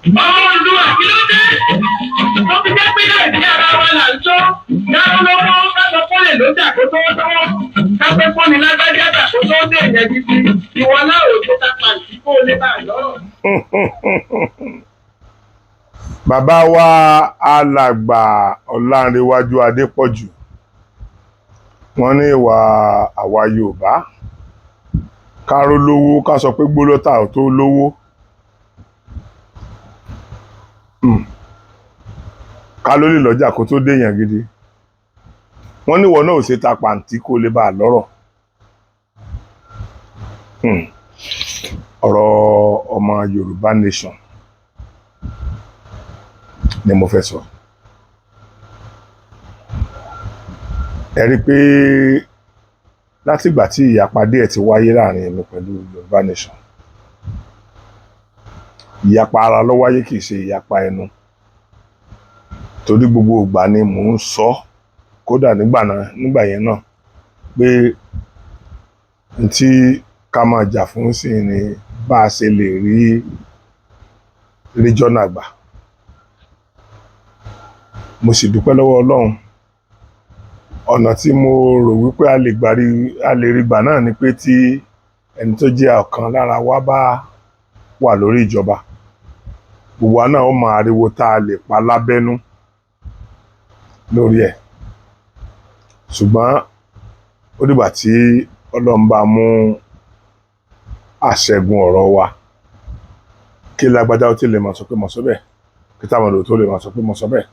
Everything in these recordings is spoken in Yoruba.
Olúwa kí ló dé? Ó fi jẹ́ pé Nàìjíríà bá wà là ń sọ. Yàrá lọ́wọ́ kájọ pọ́lẹ̀ ló jà kó tó tọ́wọ́. Kápẹ́ pọ́nì lágbájá jà kó tó dé ìyẹn títí. Ìwọ náà ò ṣe ta pàǹtí kó lè bá lọ́rọ̀. Bàbá wa alàgbà Ọlánrewájú Adépọ̀jù wọ́n ní ìwà àwa Yorùbá káró lówó ká sọ pé gbólọ́tà ò tó lówó. Ká ló lè lọ́jà kó tó déyàn gidi. Wọ́n ní ìwọ náà ò ṣe ta pàǹtí kó lè bá lọ́rọ̀. Ọ̀rọ̀ ọmọ Yorùbá nation ni mo fẹ́ sọ. Ẹ rí pé látìgbà tí ìyapa díẹ̀ ti wáyé láàrin èmi pẹ̀lú Yorùbá nation, ìyapa ara ló wáyé kì í ṣe ìyapa ẹnu. Torí gbogbo ìgbà ni mò ń sọ, kódà nígbà yẹn náà, pé n tí ká máa jà fún sí ni bá a ṣe lè rí regional gbà. Mo sì dúpẹ́ lọ́wọ́ Ọlọ́run. Ọ̀nà tí mo rò wípé a lè rí gbà náà ni pé tí ẹni tó jẹ́ ọ̀kan lára wa bá wà lórí ìjọba, gbogbo wa náà ó máa ariwo tá a lè pa lábẹ́nú lórí ẹ̀. Ṣùgbọ́n ó dìgbà tí Ọlọ́run bá mú àṣẹgun ọ̀rọ̀ wa kí lágbájá ó ti lè máa sọ pé mo sọ bẹ́ẹ̀, kí táwọn olùdó tó lè máa sọ pé mo sọ bẹ́ẹ̀.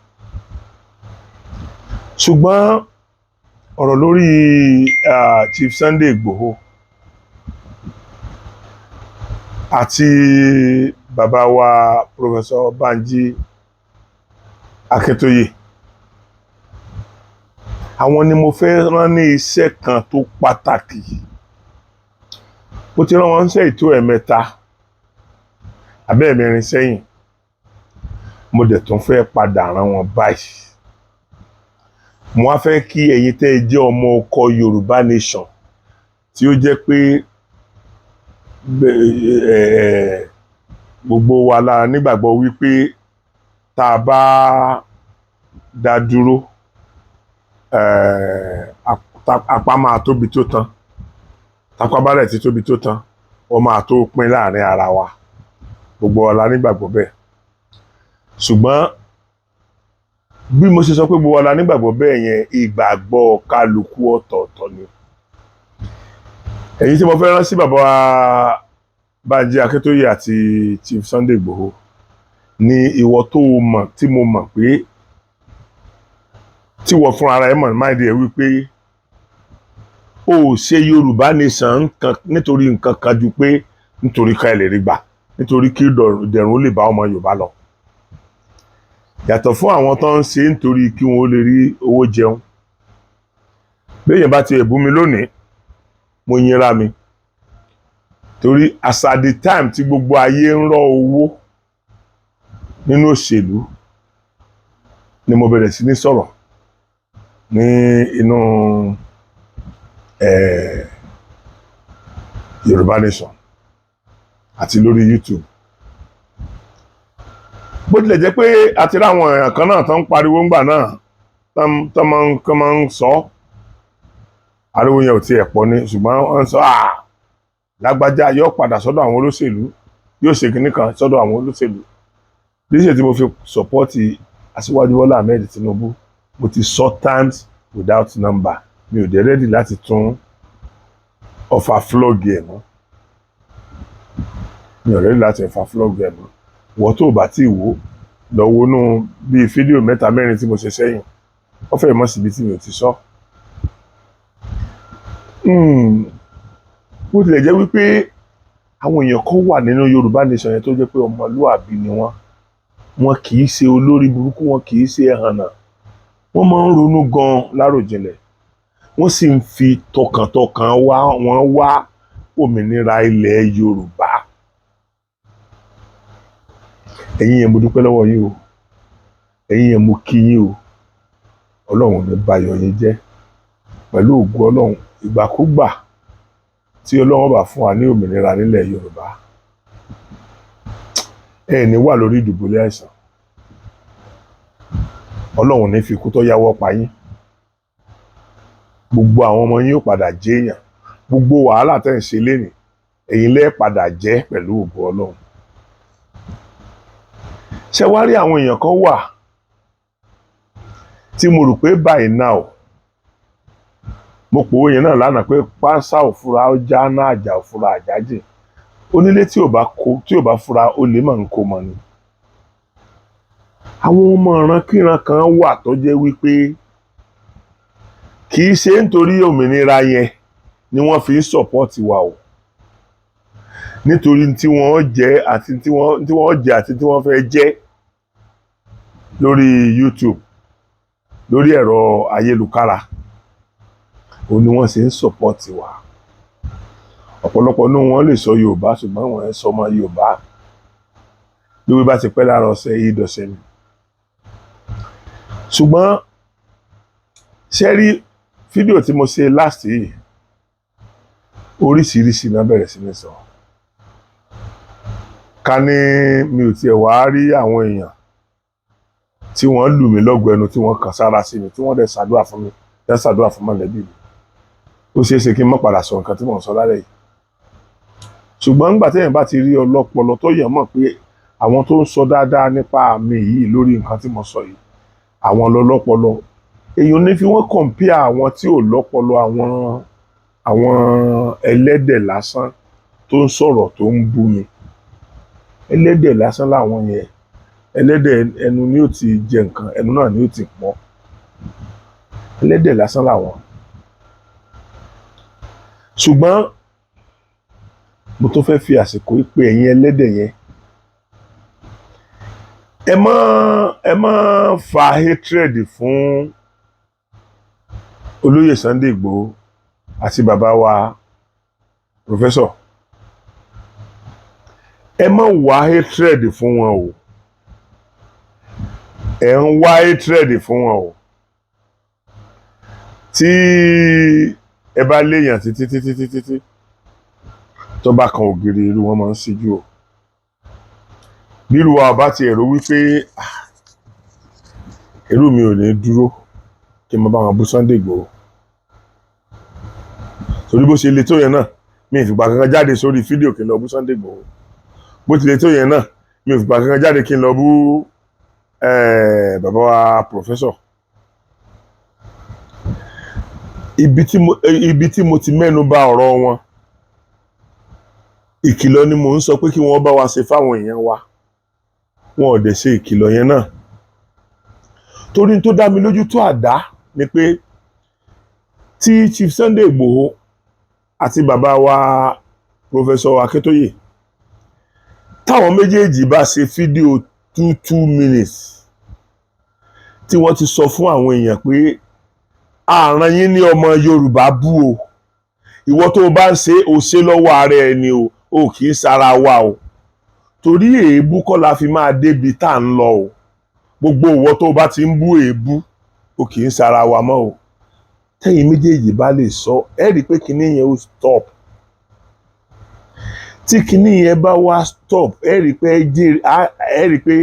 Ṣùgbọ́n ọ̀rọ̀ lórí Chief Sunday Igboho àti bàbá wa Professor Banji Akintoye, àwọn ni mo fẹ́ rán ní iṣẹ́ kan tó pàtàkì. Mo ti rán wọn ṣe ètò ẹ̀mẹ́ta abẹ́ẹ̀mẹ́rin sẹ́yìn, mo dẹ̀ tún fẹ́ padà rán wọn báyìí. Mo wá fẹ́ kí ẹ̀yin tẹ́ ẹ jẹ́ ọmọ ọkọ Yorùbá nation tí ó jẹ́ pé gbogbo wa la nígbàgbọ́ wípé tá a bá dá dúró apá máa tóbi tó tán, tápá bá rẹ̀ ti tóbi tó tán ó máa tó pín láàrin ara wa. Gbogbo wa la nígbàgbọ́ bẹ́ẹ̀. Ṣùgbọ́n bí mo ṣe sọ pé gbogbo wa la nígbàgbọ́ bẹ́ẹ̀ yẹn, ìgbàgbọ́ kálukú ọ̀tọ̀ọ̀tọ̀ ni. Èyí tí mo fẹ́ rán sí bàbá wa Banji Akintoye àti Chief Sunday Igboho ni ìwọ tó mọ̀ tí mo mọ̀ pé tí wọ́n fún ara ẹ̀ mọ̀ máìdí ẹ̀ wípé ó ṣe Yorùbá nation nítorí nǹkan kan ju pé nítorí ká ẹ lè rí gbà, nítorí kí ìdẹ̀rùn ó lè bá ọmọ Yorùbá lọ. Yàtọ̀ fún àwọn tó ń ṣe nítorí kí wọn ó lè rí owó jẹun. Béèyàn bá ti ẹ̀bú mi lónìí, mo yinra mi. Torí as at the time tí gbogbo ayé ń rọ owó nínú òṣèlú ni mo bẹ̀rẹ̀ sí ní sọ̀rọ̀ ní inú Yorùbá nation àti lórí YouTube. Bó tilẹ̀ jẹ́ pé àti ráwọn èèyàn kan náà tó ń pariwo ńgbà náà tó máa ń sọ, ariwo yẹn ò tiẹ̀ pọ̀ ni, ṣùgbọ́n wọ́n ń sọ lágbájá yóò padà sọ́dọ̀ àwọn olóṣèlú, yóò ṣe kinní kan sọ́dọ̀ àwọn olóṣèlú. Bí ṣe tí mo fi sọpọ́ọ̀tì Aṣíwájú Bọ́lá Ahmed Tinubu, mo ti sọ times without number. Mi ò dé rẹ́dì láti tún ọfà flọ́ọ̀gì ẹ̀ mọ́. Mi ò rẹ́dì láti ọfà flọ́ọ̀gì ẹ̀ mọ́. Wọ́n tó bá tí wò lọ wọnú bíi fídíò 3-4 tí mo ṣe sẹ́yìn, ó fẹ́ mọ́ síbi tí mi ò ti sọ. Bó tilẹ̀ jẹ́ wípé àwọn èèyàn kan wà nínú Yorùbá nation yẹn tó jẹ́ pé ọmọlúàbí ni wọ́n kì í ṣe olórí burúkú, wọn kì í ṣe ẹhànnà, wọ́n máa ń ronú gan láròjinlẹ̀, wọ́n sì ń fi tọkàntọkàn wá òmìnira ilẹ̀ Yorùbá. Ẹ̀yin yẹn mo dúpẹ́ lọ́wọ́ yín o, ẹ̀yin yẹn mo kí yín o. Ọlọ́run ní bayọ̀ yín jẹ́. Pẹ̀lú ògo Ọlọ́run, ìgbàkúgbà tí Ọlọ́run bá fún wa ní òmìnira nílẹ̀ Yorùbá, ẹ ní wà lórí ìdùbúlẹ̀ àìsàn, Ọlọ́run ní fi ikú tó yáwọ́ pa yín, gbogbo àwọn ọmọ yín ó padà jẹ́ èèyàn, gbogbo wàhálà tẹ́ ń ṣe lénìí ẹ̀yin lẹ́ padà jẹ́ pẹ̀lú ògo Ọlọ́run. Ṣé wá rí àwọn èèyàn kan wà tí mo rò pé by now, mo pòwó yẹn náà lánàá pé pánsá òfura ó já náà àjà òfura àjájì, onílé tí ò bá fura ó lè máa ń kó mọ ni. Àwọn ọmọ ìrankíran kan wà tó jẹ́ wípé kì í ṣe nítorí òmìnira yẹn ni wọ́n fi ń sọ̀pọ́ọ̀tì wa o, nítorí tí wọ́n jẹ́ àti tí wọ́n fẹ́ jẹ́ lórí YouTube, lórí ẹ̀rọ ayélujára, òun ni wọ́n ṣe ń sọ̀pọ́ọ̀tì wa. Ọ̀pọ̀lọpọ̀ nínú wọn lè sọ Yorùbá ṣùgbọ́n wọn ẹ̀ sọ ọmọ Yorùbá, lórí bá ti pẹ́ lára ọ̀sẹ̀ yìí dọ̀sẹ̀ ni. Ṣùgbọ́n ṣe rí fídíò tí mo ṣe last yìí, oríṣiríṣi náà bẹ̀rẹ̀ sí ní sọ. Ká ní mi ò tiẹ̀ wá rí àwọn èèyàn tí wọ́n lù mí lọ́gọ ẹnu tí wọ́n kàn sára sí mi tí wọ́n dẹ̀ ṣàdúrà fún mi, dẹ̀ ṣàdúrà fún mọ̀lẹ́bí mi, ó ṣeé ṣe kí n má padà sọ nǹkan tí mò ń sọ lálẹ́ yìí. Ṣùgbọ́n nígbà téèyàn bá ti rí ọlọ́pọlọ tó yàn mọ̀ pé àwọn tó ń sọ dáadáa nípa mi yìí lórí nǹkan tí mo sọ yìí, àwọn lọ́lọ́pọlọ, èèyàn ní fi wọ́n compare àwọn tí ò lọ́pọlọ, àwọn ẹlẹ́dẹ̀ lásán tó ń sọ̀rọ̀ tó ń bú mi. Ẹlẹ́dẹ̀ lásán làwọn yẹn, ẹlẹ́dẹ̀ ẹnu ni ó ti jẹ nǹkan, ẹnu náà ni ó ti pọ̀, ẹlẹ́dẹ̀ lásán làwọn. Ṣùgbọ́n mo tó fẹ́ fi àsìkò ìpè ẹ̀yin ẹlẹ́dẹ̀ yẹn, ẹ má fa hatred fún olóyè Sunday Igboho àti bàbá wa professor. Ẹ má wá hatred fún wọn o, ẹ ń wá hatred fún wọn o. Tí ẹ bá léèyàn títí tó bá kan ògiri, irú wọn máa ń ṣíjú o. Bí irú wa bá ti ẹ̀rọ wípé irú mi ò ní dúró kí n máa bá wọn bú Sunday Igboho, torí bó ṣe le tó yẹn náà mi ò fìgbà kankan jáde sórí fídíò kí n lọ bú Sunday Igboho, bó ti le tó yẹn náà mi ò fìgbà kankan jáde kí n lọ bú bàbá wa professor. Ibi tí mo ti mẹ́nu bà ọ̀rọ̀ wọn, ìkìlọ̀ ni mò ń sọ pé kí wọ́n bá wa ṣe fáwọn èèyàn wa, wọn ò dẹ̀ ṣe ìkìlọ̀ yẹn náà. Torí tó dá mi lójú tó àdá ni pé tí Chief Sunday Igboho àti bàbá wa Professor Akintoye, táwọn méjèèjì bá ṣe fídíò 2 minutes tí wọ́n ti sọ fún àwọn èèyàn pé àràn yín ní ọmọ Yorùbá bú o, ìwọ tó o bá ń ṣe o ṣe lọ́wọ́ ara ẹni o kì í sara wa o, torí èébú kọ́ la fi máa débi tá à ń lọ o, gbogbo ìwọ tó o bá ti ń bú èébú o kì í sara wa mọ́ o. Tẹ́yin méjèèjì bá lè sọ, ẹ rí i pé kinní yẹn ó stop. Tí kinní yẹn bá wá stop, ẹ rí i pé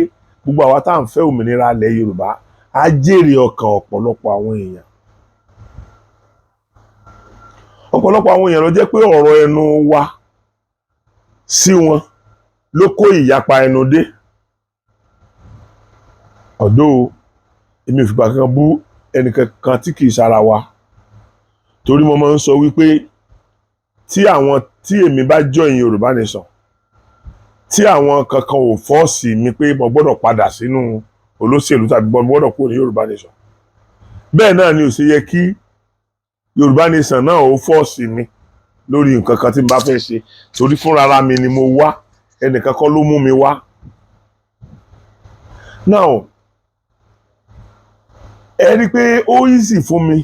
gbogbo àwa tá à ń fẹ́ òmìnira ilẹ̀ Yorùbá á jèrè ọkàn ọ̀pọ̀lọpọ̀ àwọn èèyàn. Ọ̀pọ̀lọpọ̀ àwọn èèyàn ló jẹ́ pé ọ̀rọ̀ ẹnu wa sí wọn ló kó ìyapa ẹnu dé. Ọ̀dọ̀ èmi ò fìgbà kankan bú ẹnìkankan tí kì í sara wa, torí mo máa ń sọ wípé tí èmi bá join Yorùbá Nation, tí àwọn kankan ò fọ́ọ̀sì mi pé mo gbọ́dọ̀ padà sínú olóṣèlú tàbí mo gbọ́dọ̀ kúrò ní Yorùbá Nation, bẹ́ẹ̀ náà ni ò ṣe yẹ kí Yorùbá Nation náà ó fọ́ọ̀sì mi lórí nǹkan kan tí n bá fẹ́ ṣe, torí fúnra mi ni mo wá, ẹnìkan kọ́ ló mú mi wá. Now ẹ rí i pé ó easy fún mi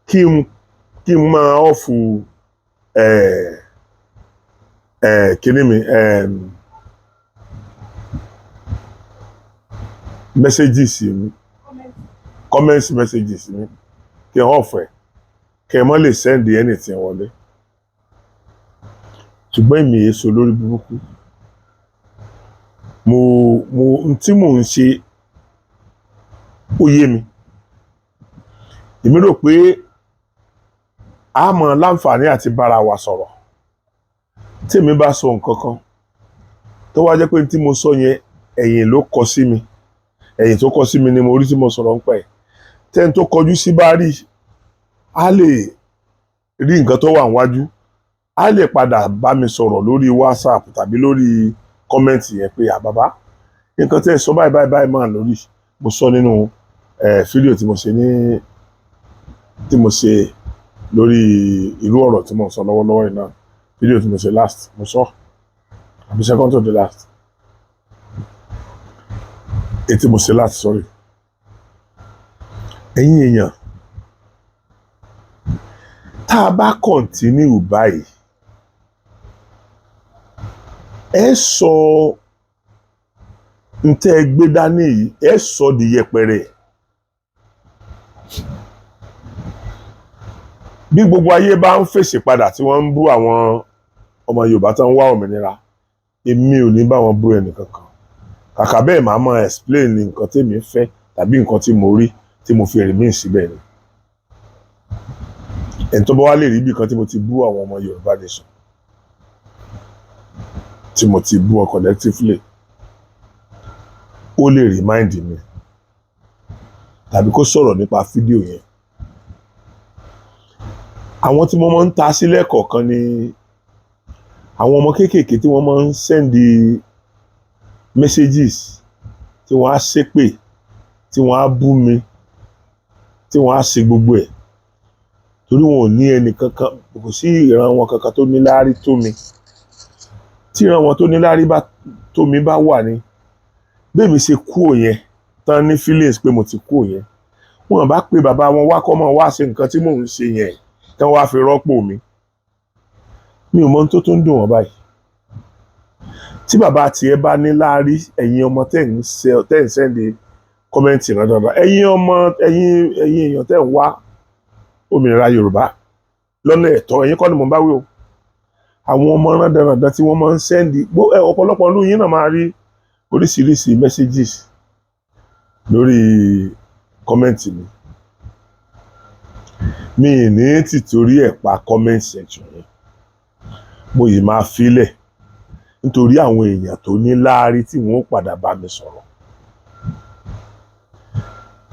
kí n máa ọ̀fù kíní mi messages mi, comments messages mi, kí n ọ̀fù ẹ̀ kí ẹ mọ́ lè send anything wọlé. Ṣùgbọ́n èmi èso lórí burúkú, n tí mò ń ṣe ó yé mi. Èmi rò pé a mọ láǹfààní àti bára wa sọ̀rọ̀ tí èmi bá sọ nǹkan kan tó wá jẹ́ pé tí mo sọ yẹn ẹ̀yìn ló kọ sí mi, ẹ̀yìn tó kọ sí mi ni mo rí tí mo sọ̀rọ̀ nípa ẹ̀. Tẹ́ni tó kọjú sí bá rí, a lè rí nǹkan tó wà níwájú, a lè padà bá mi sọ̀rọ̀ lórí WhatsApp tàbí lórí kọ́mẹ́ǹtì yẹn pé bàbá nǹkan tẹ́ ẹ sọ báyìí báyìí máa lórí, mo sọ nínú fídíò tí mo ṣe lórí irú ọ̀rọ̀ tí mo sọ lọ́wọ́lọ́wọ́ yìí náà, fídíò tí mo ṣe last mo sọ àbí second to the last ètí mo ṣe last sorry. Ẹ̀yin èèyàn, tá a bá continue báyìí ẹ sọ ntẹ́ ẹ gbé dání yìí ẹ sọ di yẹpẹrẹ. Bí gbogbo ayé bá ń fèsì padà tí wọ́n ń bú àwọn ọmọ Yorùbá tó ń wá òmìnira, èmi ò ní bá wọn bú ẹnì kankan. Kàkà bẹ́ẹ̀ màá máa explain nǹkan tèmi fẹ́ tàbí nǹkan tí mo rí tí mo fi remain síbẹ̀ ni. Ẹni tó bá wá lè rí bí kan tí mo ti bú àwọn ọmọ Yorùbá nation, tí mo ti bú wọn collectively, ó lè remind mi tàbí kó sọ̀rọ̀ nípa fídíò yẹn. Àwọn tí mo máa ń ta sílẹ̀ kọ̀ọ̀kan ni àwọn ọmọ kéékèèké tí wọ́n máa ń send messages, tí wọ́n á ṣépè, tí wọ́n á bú mi, tí wọ́n á ṣe gbogbo ẹ̀. Torí wọn ò ní ẹnì kankan, kò sí ìran wọn kankan tó níláárí tó mi. Tí ìran wọn tó níláárí tó mi bá wà ní bẹ́ẹ̀ mi ṣe kúrò yẹn tán ní feelings pé mo ti kúrò yẹn, wọn bá pe bàbá wọn wá kọ́ mọ́ wá ṣe nǹkan tí mò ń ṣe yẹn kí wọ́n wá fi rọ́pò mi. Mi ò mọ ohun tó tún dùn wọ́n báyìí. Tí bàbá tiẹ̀ bá níláárí, ẹ̀yin ọmọ tẹ́ ń send kọ́mẹ́ǹtì rán dandan, ẹ̀yin èèyàn tẹ́ ń wá òmìnira Yorùbá lọ́nà ẹ̀tọ́, ẹ̀yin kọ́ ni mo bá wí o. Àwọn ọmọ rán dandan tí wọ́n máa ń send ọ̀pọ̀lọpọ̀ nínú yín náà máa rí oríṣiríṣi messages lórí kọ́mẹ́ǹtì mi. Mi ì ní tìtorí ẹ̀ pa comment section yẹn, mo yìí máa filẹ̀ nítorí àwọn èèyàn tó níláárí tí wọ́n ó padà bá mi sọ̀rọ̀.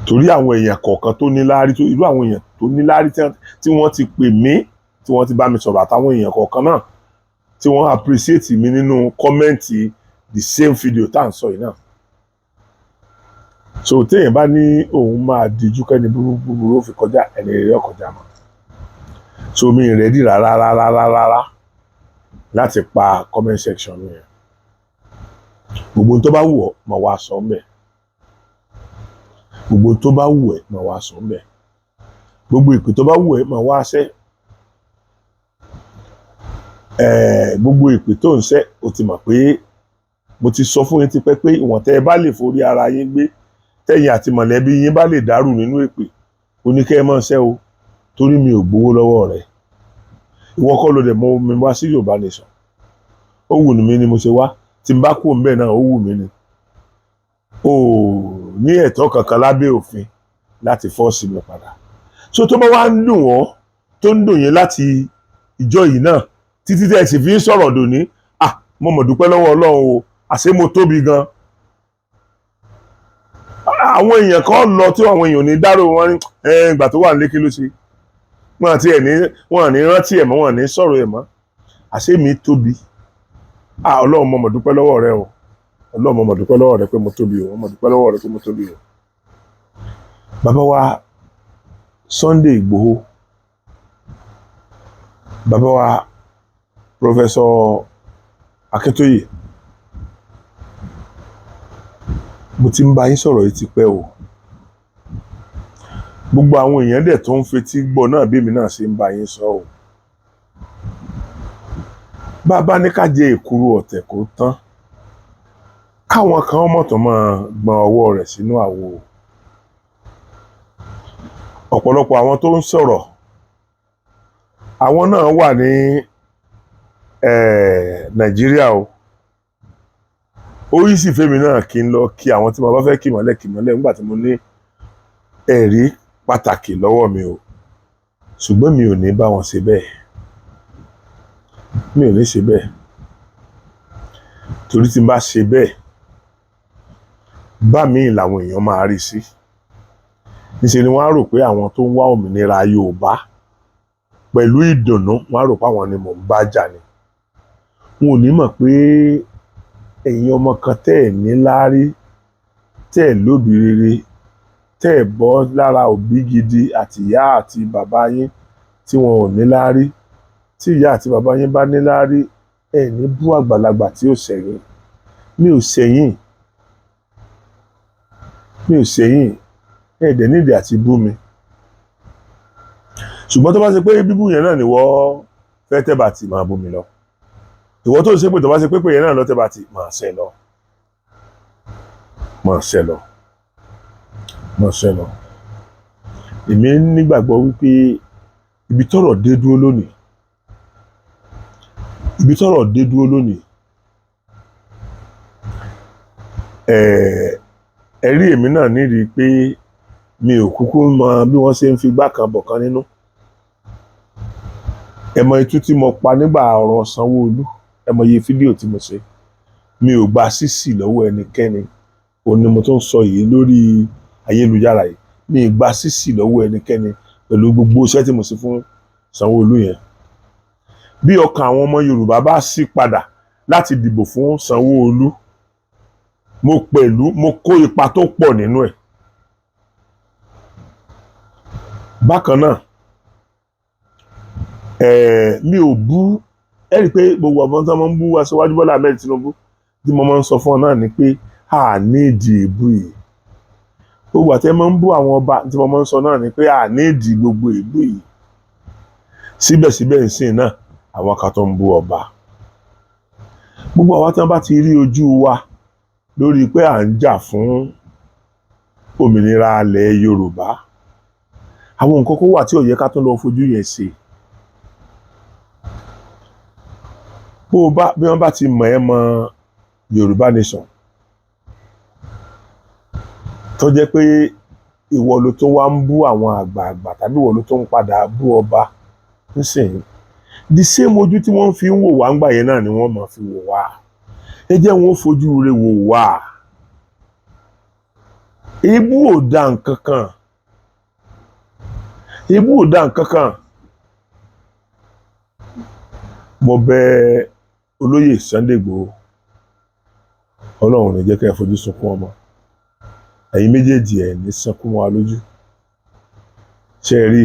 Torí àwọn èèyàn kọ̀ọ̀kan tó níláárí, irú àwọn èèyàn tó níláárí tí wọ́n ti pè mí, tí wọ́n ti bá mi sọ̀rọ̀, àtàwọn èèyàn kọ̀ọ̀kan náà tí wọ́n appreciate mi nínú kọ́mẹ́ǹtì the same video tá à ń sọ yìí náà. So téèyàn bá ní òun máa dijú kẹ́ni búburú ó fi kọjá, ẹni rere ó kọjá mọ́. So mi ì ready rárá láti pa comment section yẹn. Gbogbo ohun tó bá wù ọ́ máa wá sọ ń bẹ̀. Gbogbo ohun tó bá wù ẹ́ máa wá sọ ń bẹ̀. Gbogbo ìpè tó bá wù ẹ́ máa wá ṣẹ́. Gbogbo ìpè tó ń ṣẹ́ o ti mọ̀ pé mo ti sọ fún yín tipẹ́ pé ìwọ̀n tẹ́ ẹ bá lè forí ara yín gbé, tẹ́yìn àti mọ̀lẹ́bí yín bá lè dàrú nínú èpè, oníkẹ́ ẹ máa ṣẹ́ o, torí mi ò gbowó lọ́wọ́ rẹ̀. Ìwọ kọ́ ló dẹ̀ mọ mi wá sí Yorùbá nation. Ó wù mí ni mo ṣe wá, tí n bá kú òun bẹ́ẹ̀ náà ó wù mí ni. O ní ẹ̀tọ́ kankan lábẹ́ òfin láti fọ́ọ̀sì mi padà. So tó bá wá ń dùn wọ́n, tó ń dùn yín láti ìjọ yìí náà títí tẹ́ ẹ sì fi ń sọ̀rọ̀ dòní, mo mọ̀ dúpẹ́ lọ́wọ́ Ọlọ́run o, àṣé mo tóbi gan. Àwọn èèyàn kan lọ tí àwọn èèyàn ní dárò wọn ní ìgbà tó wà ní kí ló ṣe. Wọn àní rántí ẹ̀ mọ́, wọn àní sọ̀rọ̀ ẹ̀ mọ́. Àṣé mi tóbi. Ọlọ́run mo mọ̀ dúpẹ́ lọ́wọ́ rẹ o. Ọlọ́run mo mọ̀ dúpẹ́ lọ́wọ́ rẹ pé mo tóbi o. Mo mọ̀ dúpẹ́ lọ́wọ́ rẹ pé mo tóbi o. Bàbá wa Sunday Igboho, bàbá wa Professor Akintoye, mo ti ń bá yín sọ̀rọ̀ yìí ti pẹ́ o. Gbogbo àwọn èèyàn dẹ̀ tó ń fetí gbọ́ náà bí èmi náà ṣe ń bá yín sọ o. Bàbá ní ká jẹ èkuru ọ̀tẹ̀ kó tán, káwọn kan mọ̀tọ́ máa gbọn ọwọ́ rẹ̀ sínú àwo. Ọ̀pọ̀lọpọ̀ àwọn tó ń sọ̀rọ̀, àwọn náà wà ní Nàìjíríà o. ó yí sì fẹ́mi náà kí n lọ kí àwọn tí mo bá fẹ́ kí mọ́lẹ̀ nígbà tí mo ní ẹ̀rí pàtàkì lọ́wọ́ mi o, ṣùgbọ́n mi ò ní bá wọn ṣe bẹ́ẹ̀, mi ò ní ṣe bẹ́ẹ̀, torí tí n bá ṣe bẹ́ẹ̀ bá mi làwọn èèyàn máa rí sí, níṣẹ́ ni wọ́n á rò pé àwọn tó ń wá òmìnira Yorùbá pẹ̀lú ìdùnnú, wọ́n á rò pé àwọn ni mò ń bá jà ni. Wọn ò ní mọ̀ pé ẹ̀yin ọmọ kan tẹ́ ẹ̀ ní láárí, tẹ́ ẹ̀ lóbi rere, tẹ́ ẹ̀ bọ́ lára òbí gidi àti ìyá àti bàbá yín tí wọn ò ní láárí, tí ìyá àti bàbá yín bá ní láárí, ẹ̀ ní bú àgbàlagbà tí ò ṣẹ̀yìn. Mi ò ṣẹ̀yìn, ẹ̀ dẹ̀ nídìí àti bú mi. Ṣùgbọ́n tó bá ṣe pé bíbú yẹn náà ni wọ́n fẹ́ tẹ́ bá ti máa bú mi lọ. Ìwọ tó ṣe pé tó bá ṣe pé yẹn náà lọ tẹ́ bá ti máa ṣẹ lọ. Èmi nígbàgbọ́ wípé ibi tọ́rọ̀ dé dúró lónìí, ẹ̀rí èmi náà nídìí pé mi ò kúkú mọ bí wọ́n ṣe ń fi gbá kan bọ̀ kan nínú. Ẹ mọ itú tí mo pa nígbà ọ̀rọ̀ Sanwó-Olú, ẹ mọ iye fídíò tí mo ṣe. Mi ò gba sísì lọ́wọ́ ẹnikẹ́ni, òun ni mo tún sọ yìí lórí ayélujára yìí. Mi ò gba sísì lọ́wọ́ ẹnikẹ́ni pẹ̀lú gbogbo iṣẹ́ tí mo ṣe fún Sanwó-Olú yẹn. Bí ọkàn àwọn ọmọ Yorùbá bá ṣí padà láti dìbò fún Sanwó-Olú, mo kó ipa tó pọ̀ nínú ẹ̀. Bákan náà, mi ò bú, ẹ rí i pé gbogbo àwọn tó máa ń bú Aṣíwájú Bọ́lá Ahmed Tinubu tí mo máa ń sọ fún ọ náà ni pé a ní ìdí ìbú yìí. Gbogbo àti ẹ máa ń bú àwọn ọba tí mo máa ń sọ náà ni pé a ní ìdí gbogbo ìbú yìí. Síbẹ̀síbẹ̀ ìsìn náà àwọn kan tó ń bú ọba. Gbogbo àwọn tí wọ́n bá ti rí ojú wa lórí pé à ń jà fún òmìnira ilẹ̀ Yorùbá, àwọn nǹkan kó wà tí ò yẹ ká tún lọ fojú yẹn ṣe. Bí wọ́n bá ti mọ̀ ẹ́ mọ Yorùbá nation, tó jẹ́ pé ìwọ ló tó wá ń bú àwọn àgbààgbà tàbí ìwọ ló tó ń padà bú ọba nísìnyí, the same ojú tí wọ́n fi ń wò wá ńgbà yẹn náà ni wọ́n máa fi wò wá. Ẹ jẹ́ wọn fojú rere wò wá. Èébú ò dá nǹkan kan. Mo bẹ̀ olóyè Sunday Igboho, Ọlọ́run ní jẹ́ kí ẹ fojú sunkún ọmọ. Ẹ̀yin méjèèjì ẹ̀ ní sunkún wa lójú. Ṣé ẹ rí,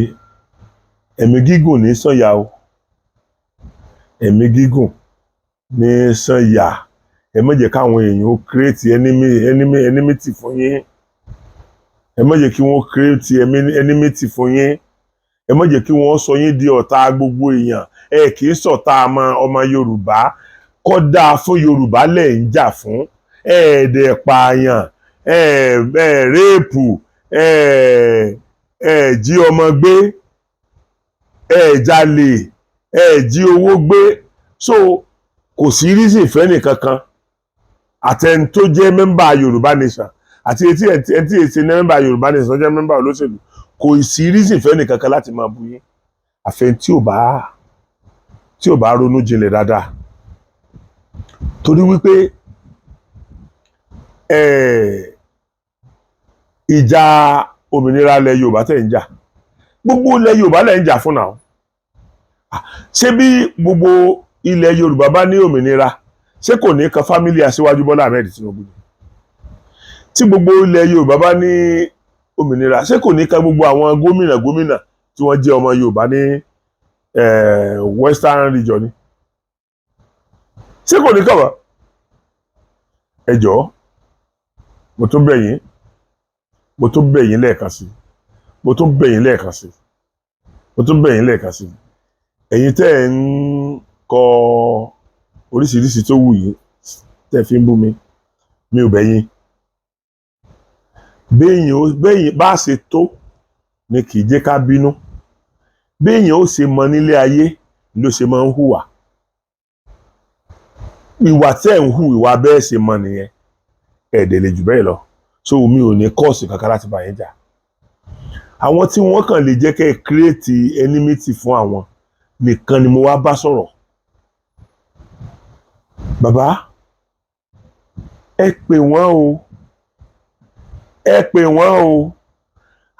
ẹ̀mí gígùn ní sànyà o. Ẹ̀mí gígùn ní sànyà. Ẹ má jẹ́ káwọn èèyàn ó create enmity fún yín. Ẹ má jẹ́ kí wọ́n create enmity fún yín. Ẹ má jẹ́ kí wọ́n sọ yín di ọ̀tá gbogbo èèyàn. Ẹ kì í ṣọ̀tá ọmọ Yorùbá. Kódà fún Yorùbá lẹ̀ ń jà fún. Ẹ̀ẹ́dẹ̀ pààyàn, réèpù, jí ọmọ gbé, jalè, jí owó gbé. So kò sí reason fẹ́ nìkankan àtẹni tó jẹ́ mẹ́mbà Yorùbá nation àti etí èsì mẹ́mbà Yorùbá nation jẹ́ mẹ́mbà olóṣèlú, kò sí reason fẹ́ nìkankan láti máa bú yín àfẹn tí ò bá ronú jinlẹ̀ dáadáa. Torí wípé ìjà òmìnira ilẹ̀ Yorùbá tẹ̀ ń jà, gbogbo ilẹ̀ Yorùbá lẹ̀ ń jà fún náà. Ṣé bí gbogbo ilẹ̀ Yorùbá bá ní òmìnira, ṣé kò ní kan fámílì Aṣíwájú Bọ́lá Ahmed Tinubu? Tí gbogbo ilẹ̀ Yorùbá bá ní òmìnira, ṣé kò ní kan gbogbo àwọn gómìnà tí wọ́n jẹ́ ọmọ Yorùbá ní Western region ni? Ṣé kò ní kàn wá? Ẹ jọ̀ọ́, mo tún bẹ̀ yín lẹ́ẹ̀kan sí. Ẹ̀yin tẹ́ ẹ̀ ń kọ oríṣiríṣi tó wù yín tẹ́ fi ń bú mi, mi ò bẹ̀ yín. Béèyàn bá ṣe tó ni kì í jẹ́ ká bínú. Béèyàn ó ṣe mọ nílé ayé ló ṣe máa ń hùwà. Ìwà tẹ́ ẹ̀ ń hù, ìwà bẹ́ẹ̀ ṣe mọ nìyẹn. ẹ̀ẹ́dẹ̀ lè jù bẹ́ẹ̀ lọ so mi ò ní kọ́ọ̀sì kankan láti bá yín jà àwọn tí wọ́n kàn lè jẹ́ kẹ́ ẹ create enmity fún àwọn nìkan ni mo wá bá sọ̀rọ̀ bàbá ẹ pè wọ́n o ẹ pè wọ́n o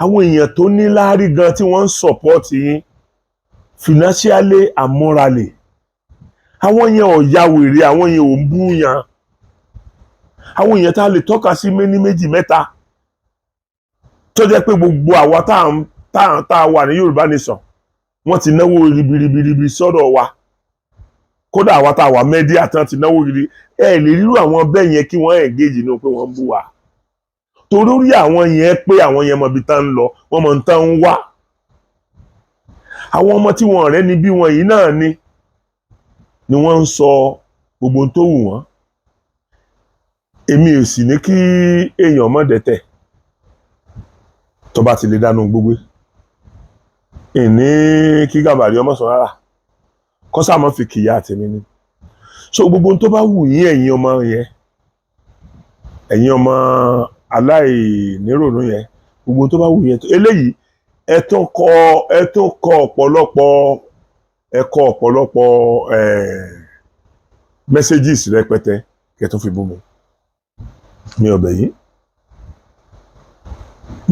àwọn èèyàn tó ní láárí gan tí wọ́n ń support yín financially and morally àwọn yẹn ò ya wèrè àwọn yẹn ò ń bú yàn àwọn èèyàn tá a lè tọ́ka sí méní méjì mẹ́ta tó jẹ́ pé gbogbo àwa tá a wà ní Yorùbá nation wọ́n ti náwó ribiribi sọ́dọ̀ wa kódà àwa tá a wà mẹ́díà tán ti náwó ribiribi ẹ lè rírú àwọn bẹ́ẹ̀ yẹn kí wọ́n engage nínú pé wọ́n ń bú wa torí orí àwọn yẹn pé àwọn yẹn mọ̀ bí tán ń lọ wọ́n mọ̀ tán ń wá àwọn ọmọ tí wọ́n rẹ́ ni bí wọn yìí náà ni wọ́n ń sọ gbogbo tó wù wọ́n èmi ò sì ní kí èèyàn mọ̀ dẹ́tẹ̀ tó bá ti lè dánú gbogbo ìní kí gàbàrí ọmọ sọ rárá kọ́sà mọ́ fi kìyà àtẹ̀mí ni so gbogbo tó bá wù yín ẹ̀yin ọmọ yẹn ẹ̀yin ọmọ aláìnírònú yẹn gbogbo tó bá wù yín eléyìí ẹ tún kọ ọ̀pọ̀lọpọ̀ messages rẹpẹtẹ kẹ́ tún fi bú mi ò bẹ̀ yín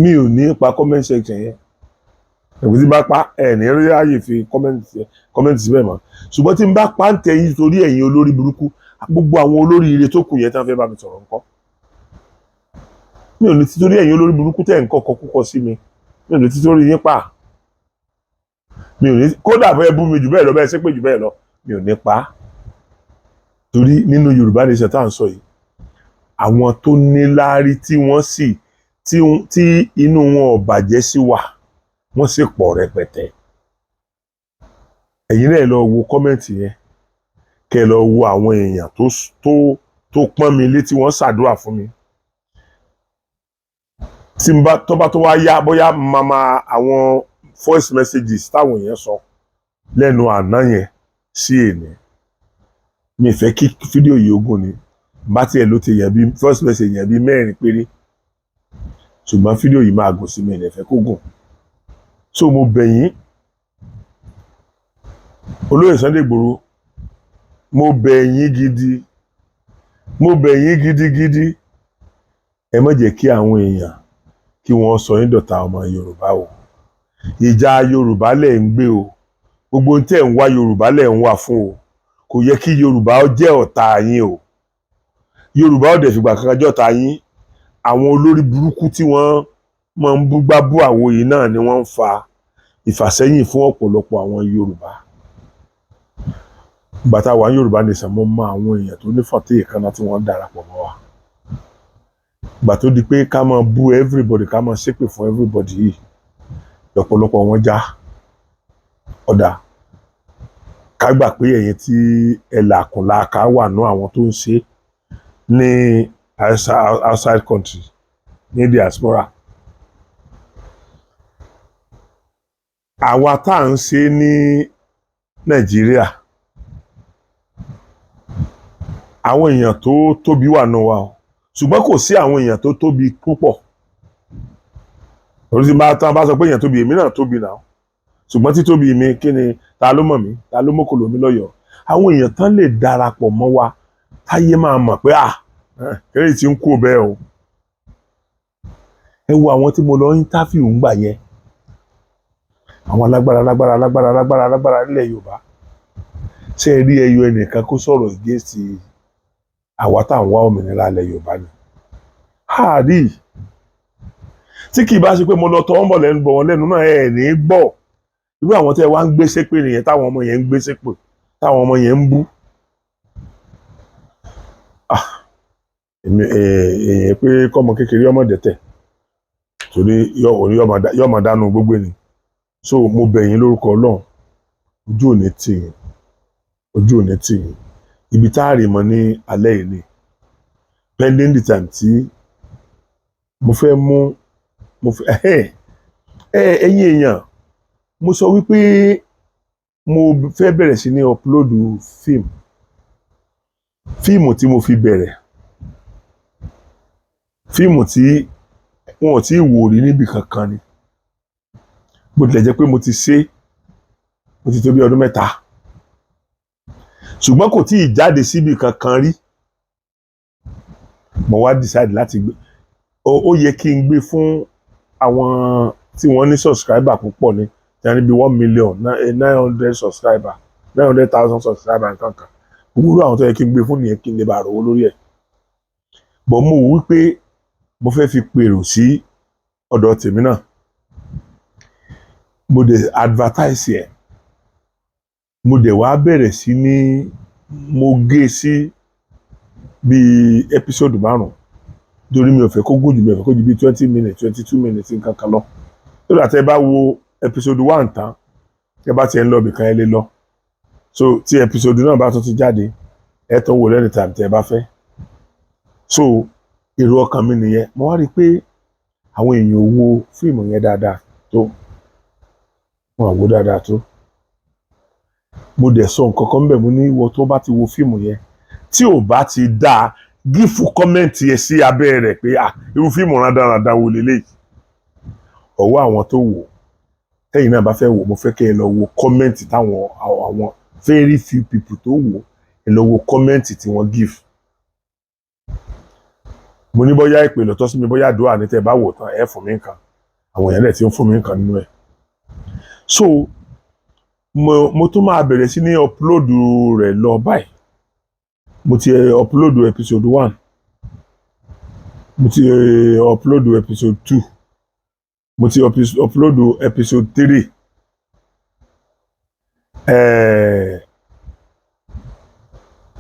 mi ò ní pa comment section yẹn ẹ̀gbẹ́ tí n bá pa ẹ̀ ní rí ààyè fi comment síbẹ̀ mọ́ ṣùgbọ́n tí n bá pa ń tẹ yín torí ẹ̀yin olórí burúkú gbogbo àwọn olórí ire tó kù yẹn tí wọ́n fẹ́ bá mi sọ̀rọ̀ ńkọ́ mi ò ní títorí ẹ̀yin olórí burúkú tẹ̀ ń kọ́kọ́ kúkọ sí mi mi ò ní títorí yín pa mi ò ní kódà bẹ́ẹ̀ bú mi jù bẹ́ẹ̀ lọ bẹ́ẹ̀ ṣépè jù bẹ́ẹ̀ lọ mi ò ní pa torí nínú Yorùbá nation tá à ń sọ yìí àwọn tó ní láárí tí wọ́n sì tí inú wọn ò bàjẹ́ sí wa wọ́n sì pọ̀ rẹpẹtẹ ẹ̀yin náà lọ wo kọ́mẹ̀ntì yẹn kẹ́ lọ wo àwọn èèyàn tó pọ́n mi létí wọ́n ṣàdúrà fún mi tí n bá tọ́ba tó wá yá bóyá màmá àwọn voice messages táwọn èèyàn sọ lẹ́nu àná yẹn sí èèní mi fẹ́ kí fídíò yìí ogun ni bá tiẹ̀ ló ti yẹn bí voice message yẹn bí 4 péré ṣùgbọ́n fídíò yìí máa gùn sí mi ẹ̀ fẹ́ kó gùn so mo bẹ̀ yín olóyè Sunday Igboho mo bẹ̀ yín gidigidi ẹ má jẹ́ kí àwọn èèyàn kí wọ́n sọ yín dọ̀tá ọmọ Yorùbá o ìjà Yorùbá lẹ̀ ń gbé o gbogbo tẹ̀ ń wá Yorùbá lẹ̀ ń wá fún o kò yẹ kí Yorùbá ó jẹ́ ọ̀tá yín o Yorùbá ó dẹ̀ fìgbà kankan jọ̀tá yín àwọn olórí burúkú tí wọ́n máa ń búgbá bú àwo yìí náà ni wọ́n ń fa ìfàsẹ́yìn fún ọ̀pọ̀lọpọ̀ àwọn Yorùbá bàtà wà Yorùbá nation mo mọ àwọn èèyàn tó ní fàtẹ́ ìkànnà tí wọ́n darapọ̀ mọ́ wa gbà tó di pé ká máa bú everybody ká máa ṣépè fún everybody yìí lọ́pọ̀lọpọ̀ wọn já ọ̀dà ká gbà pé ẹ̀yin tí ẹ làkùnlà ká wà ní àwọn tó ń ṣe ní outside country ní diaspora àwa tá à ń ṣe ní Nàìjíríà àwọn èèyàn tó tóbi wà nù wa o ṣùgbọ́n kò sí àwọn èèyàn tó tóbi púpọ̀ orí ti bá tán bá sọ pé èèyàn tóbi èmi náà tóbi náà ṣùgbọ́n títóbi mi kí ni ta ló mọ̀ mí ta ló mọ́kòlò mi lọ́yọ̀ọ́ àwọn èèyàn tán lè darapọ̀ mọ́ wa táyé máa mọ̀ pé eré tí ń kú bẹ́ẹ̀ o ẹ wo àwọn tí mo lọ interview ń gbà yẹn àwọn alágbára nílẹ̀ Yorùbá ṣé ẹ rí ẹyọ ẹnìkan kó sọ̀rọ̀ against àwa tá à ń wá òmìnira ilẹ̀ Yorùbá ni àárí tí kì í bá ṣe pé mo lọ tọ́ ọ́n bọ̀ lẹ́nu bọ̀ wọ́n lẹ́nu náà ẹ̀ ní gbọ́ irú àwọn tẹ́ wá ń gbé ṣépè nìyẹn táwọn ọmọ yẹn ń gbé ṣépè táwọn ọmọ yẹn ń bú èèyàn pé kọ́mọ kékeré ọmọ dẹ̀tẹ̀ torí yọ ọmọ dánú gbogbo ni so mo bẹ̀ yín lórúkọ Ọlọ́run ojú ò ní tì yín ibi tá a rì mọ́ ní alẹ́ yìí ni pending the time tí mo fẹ́ ẹ̀yin èèyàn mo sọ wípé mo fẹ́ bẹ̀rẹ̀ sí ní fíìmù tí mo fi bẹ̀rẹ̀ fíìmù tí wọn ò tí ì wò rí níbi kankan ni bó tilẹ̀ jẹ́ pé mo ti ṣe mo ti tó bí ọdún 3 ṣùgbọ́n kò tí ì jáde síbi kankan rí mo wá decide láti gbé ó yẹ kí n gbé fún àwọn tí wọ́n ní subscriber púpọ̀ ní tí bí 1,900,000 subscriber 900,000 subscriber nǹkan kan gbogbo àwọn tó yẹ kí n gbé fún nìyẹn kí n lè bá rówó lórí ẹ̀ bọ̀ mo wò wípé mo fẹ́ fi pèrò sí ọ̀dọ̀ tèmi náà mo dẹ̀ advertise ẹ̀ mo dẹ̀ wá bẹ̀rẹ̀ sí ní mo gé sí bíi episode 5 torí mi ò fẹ́ kó gùn jù mi ò fẹ́ kó ju bíi 20 minutes 22 minutes nǹkan kan lọ tó dà tẹ́ bá wo episode 1 tán tẹ́ bá tiẹ̀ ń lọ ibìkan ẹ lè lọ so tí episode náà bá tún ti jáde ẹ tán wò lẹ́ni tàbí tẹ́ bá fẹ́ so èrò ọkàn mi nìyẹn mo wá rí i pé àwọn èèyàn wo fíìmù yẹn dáadáa tó wọn wò dáadáa tó mo dẹ̀ sọ nǹkan kan bẹ́ẹ̀ mo ní ìwọ tó bá ti wo fíìmù yẹn tí ò bá ti dáa gífù kọ́mẹ́ǹtì yẹn sí abẹ́ rẹ̀ pé irú fíìmù rádaràda wo leléyìí ọwọ́ àwọn tó wò tẹ́yìn náà bá fẹ́ wò mo fẹ́ kẹ́ ẹ lọ wo kọ́mẹ́ǹtì táwọn àwọn very few people tó wò ẹ lọ wo kọ́mẹ́ǹtì tí wọ́n give mo ní bóyá ìpè lọ́tọ́ sí mi bóyá àdúrà ní tẹ́ bá wò tán ẹ fún mi nǹkan àwọn èèyàn lẹ̀ tí ń fún mi nǹkan nínú ẹ̀ so mo tún máa bẹ̀rẹ̀ sí ní upload rẹ̀ lọ báyìí mo ti upload episode 1 mo ti upload episode 2 mo ti upload episode 3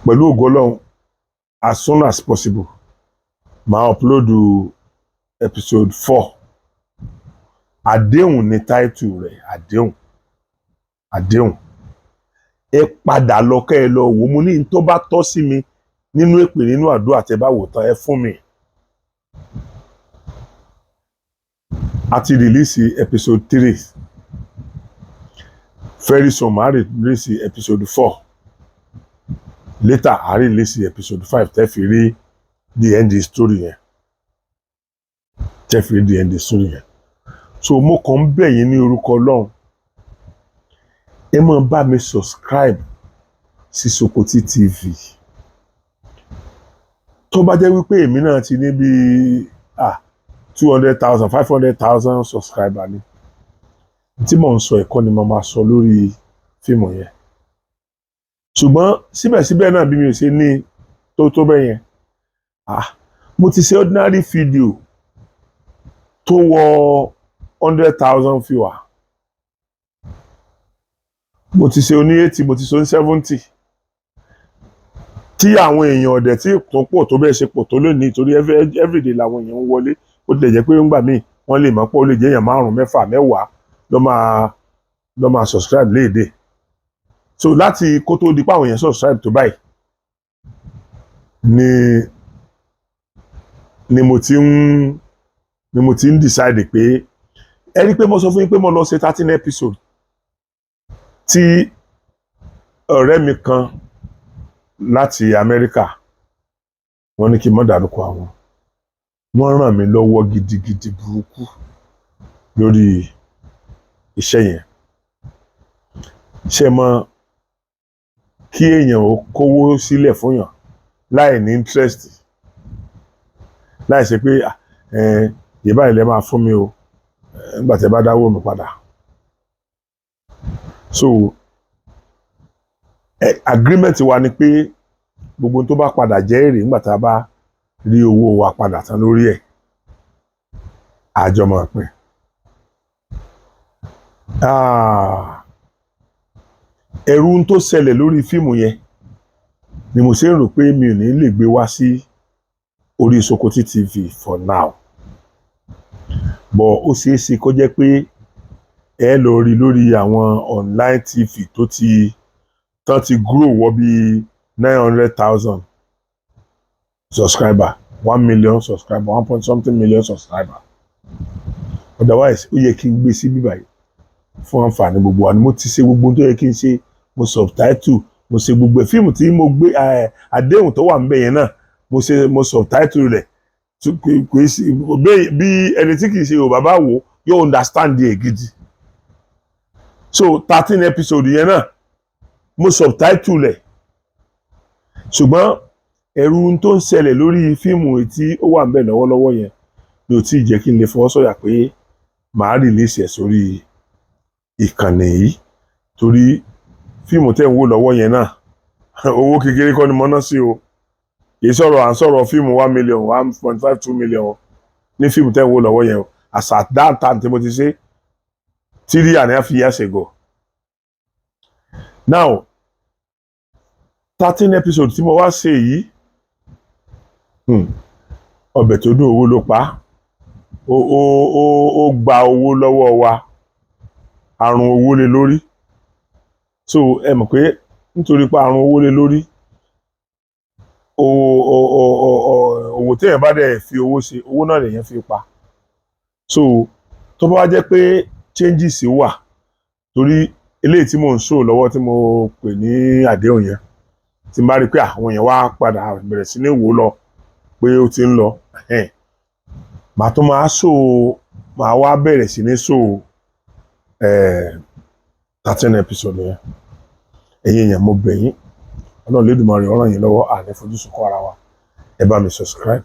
pẹ̀lú ògo Ọlọ́run as soon as possible máa upload episode 4 àdéhùn ní title rẹ̀ àdéhùn ẹ padà lọ kẹ́ ẹ lọ wò mo ní tó bá tọ́ sí mi nínú èpè nínú àdúrà tẹ́ bá wò tán ẹ fún mi a ti release episode 3 very soon máa release episode 4 later I release episode 5 tẹ́ fi rí the end story yẹn so mo kàn ń bẹ̀ yín ní orúkọ Ọlọ́run ẹ máa bá mi subscribe sí Sokoti TV tó bá jẹ́ wípé èmi náà ti ní bí 200,000 500,000 subscriber ni tí mò ń sọ ẹ̀kọ́ ni mo máa sọ lórí fíìmù yẹn ṣùgbọ́n síbẹ̀síbẹ̀ náà bí mi ò ṣe ní tó bẹ́ẹ̀ yẹn mo ti ṣe ordinary video tó wọ 100,000 viewer mo ti ṣe oní 80 mo ti ṣe oní 70 tí àwọn èèyàn ọ̀dẹ̀ tí tó pọ̀ tó bẹ́ẹ̀ ṣe pọ̀ tó lónìí torí everyday làwọn èèyàn ń wọlé ó tilẹ̀ jẹ́ pé ńgbà míì wọ́n lè mọ̀ pé ó lè jẹ́ èèyàn 5 6 10 ló máa subscribe léèdè so láti kó tó di pé àwọn èèyàn subscribe tó báyìí ni mo ti ń decide pé ẹ rí pé mo sọ fún yín pé mo lọ ṣe 13 episode tí ọ̀rẹ́ mi kan láti Amẹ́ríkà wọ́n ní kí n má dárúkọ àwọn wọ́n ràn mí lọ́wọ́ gidigidi burúkú lórí iṣẹ́ yẹn ṣe mọ̀ kí èèyàn ó kówó sílẹ̀ fún yàn láì ní interest láì ṣe pé ìbá ilẹ̀ máa fún mi o nígbà tí ẹ bá dáwó mi padà so agreement wa ni pé gbogbo tó bá padà jẹ́ èrè nígbà tá a bá rí owó wa padà tán lórí ẹ̀ àjọ máa pín ẹ̀rù tó ṣẹlẹ̀ lórí fíìmù yẹn ni mo ṣe ń rò pé mi ò ní lè gbé wá sí orí Sokoti TV for now but ó ṣeé ṣe kó jẹ́ pé ẹ lọ rí lórí àwọn online TV tán ti grow wọ bí 900,000 subscriber 1 million subscriber 1 point something million subscriber otherwise ó yẹ kí n gbé sí bíbáyìí fún àǹfààní gbogbo wa ni mo ti ṣe gbogbo tó yẹ kí n ṣe mo subtitle mo ṣe gbogbo fíìmù tí mo gbé àdéhùn tó wà níbẹ̀ yẹn náà mo subtitle rẹ̀ bí ẹni tí kì í ṣe Yorùbá bá wò yóò understand ẹ̀ gidi. So 13 episode yẹn náà mo subtitle ẹ̀ ṣùgbọ́n ẹ̀rù tó ń ṣẹlẹ̀ lórí fíìmù tí ó wà ń bẹ̀ lọ́wọ́lọ́wọ́ yẹn ni ò tí ì jẹ́ kí n lè fọwọ́ sọ̀yà pé màá release ẹ̀ sórí ìkànnì yìí torí fíìmù tẹ́ ń wò lọ́wọ́ yẹn náà owó kékeré kọ́ ni mo ná sí o kì í sọ̀rọ̀ à ń sọ̀rọ̀ fíìmù 1 million 1.5 2 million ní fíìmù tẹ́ ń wò lọ́wọ́ yẹn o as at that time tí mo ti ṣe 3.5 years ago. Now 13 episodes tí mo wá ṣe yìí ọbẹ̀ tó dùn owó ló pa ó gba owó lọ́wọ́ wa àrùn owó lé lórí so ẹ mọ̀ pé nítorí pé àrùn owó lé lórí owó téèyàn bá dẹ̀ fi owó ṣe owó náà lèyàn fi pa so tó bá wá jẹ́ pé changes wà torí eléyìí tí mò ń show lọ́wọ́ tí mo pè ní àdéhùn yẹn tí n bá rí pé àwọn èèyàn wá padà bẹ̀rẹ̀ sí ní wò lọ pé ó ti ń lọ màá tún máa wá bẹ̀rẹ̀ sí ní show 13 episode yẹn ẹ̀yin èèyàn mo bẹ̀ yín Ọlọ́run Lédùmarè ó ràn yín lọ́wọ́ àní fojú sunkún ara wa ẹ bá mi subscribe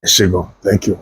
ẹ ṣé gan, thank you.